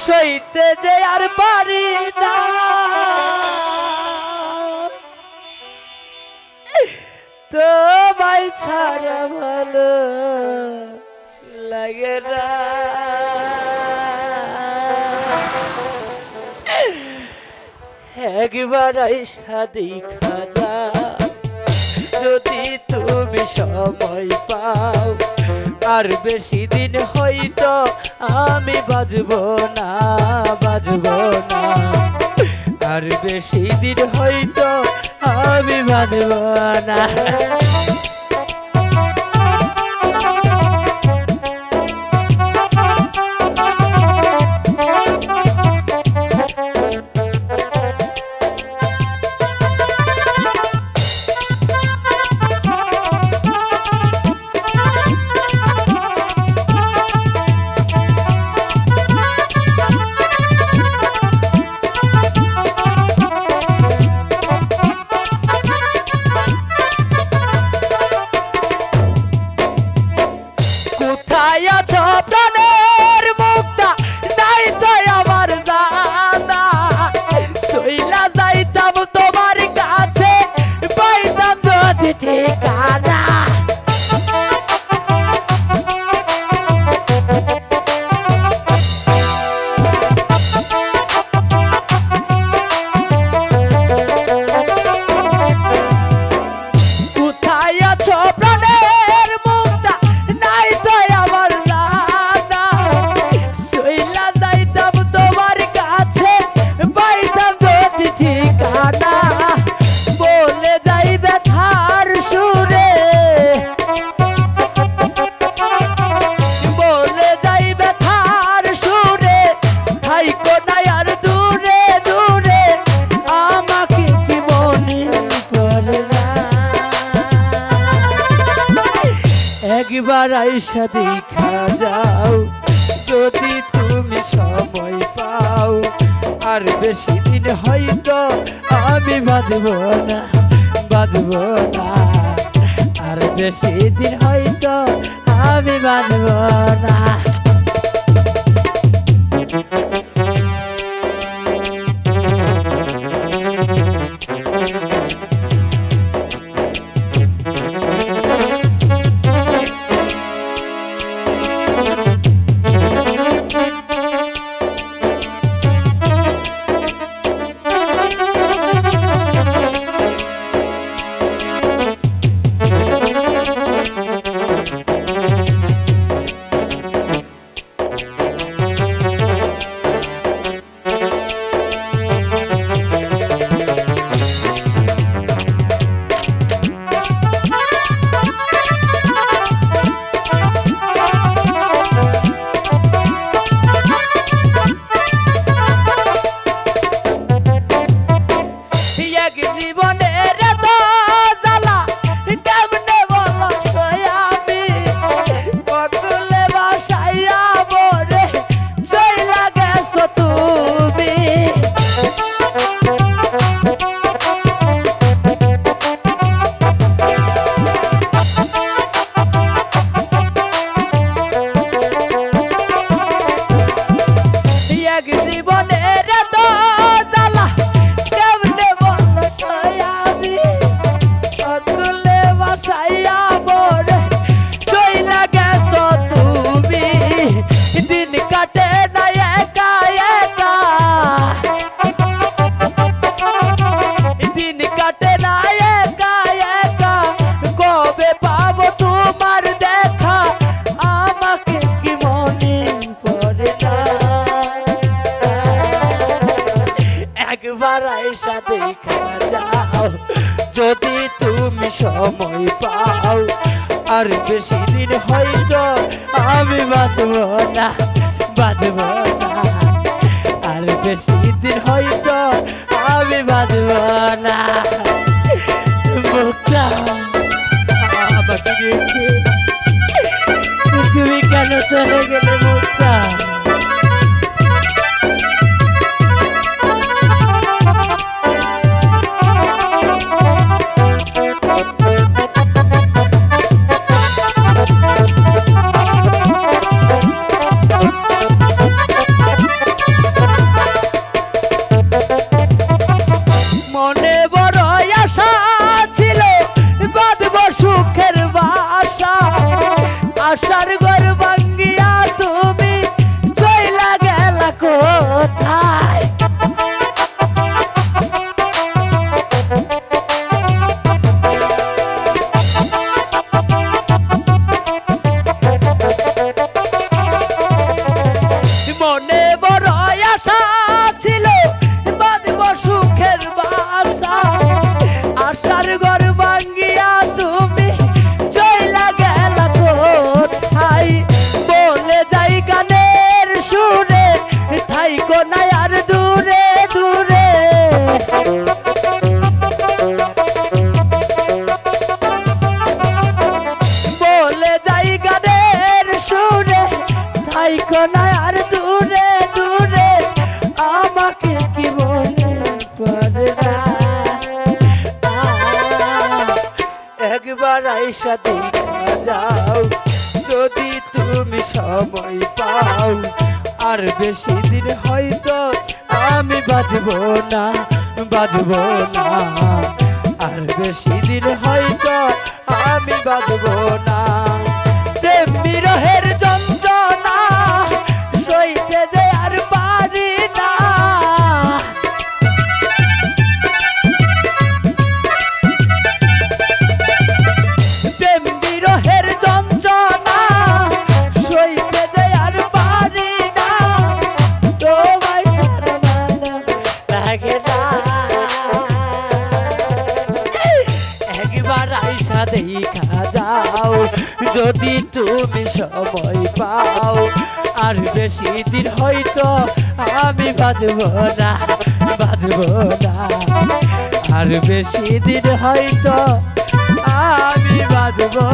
সইতে যে আর পারি না, তোমায় ছাড়া ভালো লাগে না। একবার আইসা দেখা যাও যদি তুমি সময় পাও, আর বেশি দিন হয়তো আমি বাজবো না, বাজবো না। আর বেশি দিন হয়তো আমি বাজবো না। একবার আইসা দেখা যাও যদি তুমি সময় পাও, আর বেশি দিন হয়তো আমি বাজবো না, বাজবো না। আর বেশি দিন হয়তো আমি বাজবো না। আইসা দেখা যাও যদি তুমি সময় পাও, আর বেশি দিন হয়তো আমি বাঁচবো না, বাঁচবো না। আর বেশি দিন হয়তো আমি বাঁচবো না। মুক্তা আমাকে রেখে তুমি কেন চলে গেলে মুক্তা? না আর দূরে দূরে আমাকে কি মনে পড়ে না একবার আইসা দেখা যাও যদি তুমি সময় পাও আর বেশি দিন হয়তো আমি বাজবো না আর বেশি দিন হয়তো আমি বাজবো না প্রেম বিরহের যন্ত্রণা সইতে যে আর পারি না প্রেম বিরহের যন্ত্রণা সইতে যে আর পারি না তোমায় ছাড়া ভালো লাগে না একবার আইসা দেখা যাও যদি তুমি সময় পাও আর বেশি দিন হয়তো আমি বাজবো না আর বেশি দিন হয়তো আমি বাজবো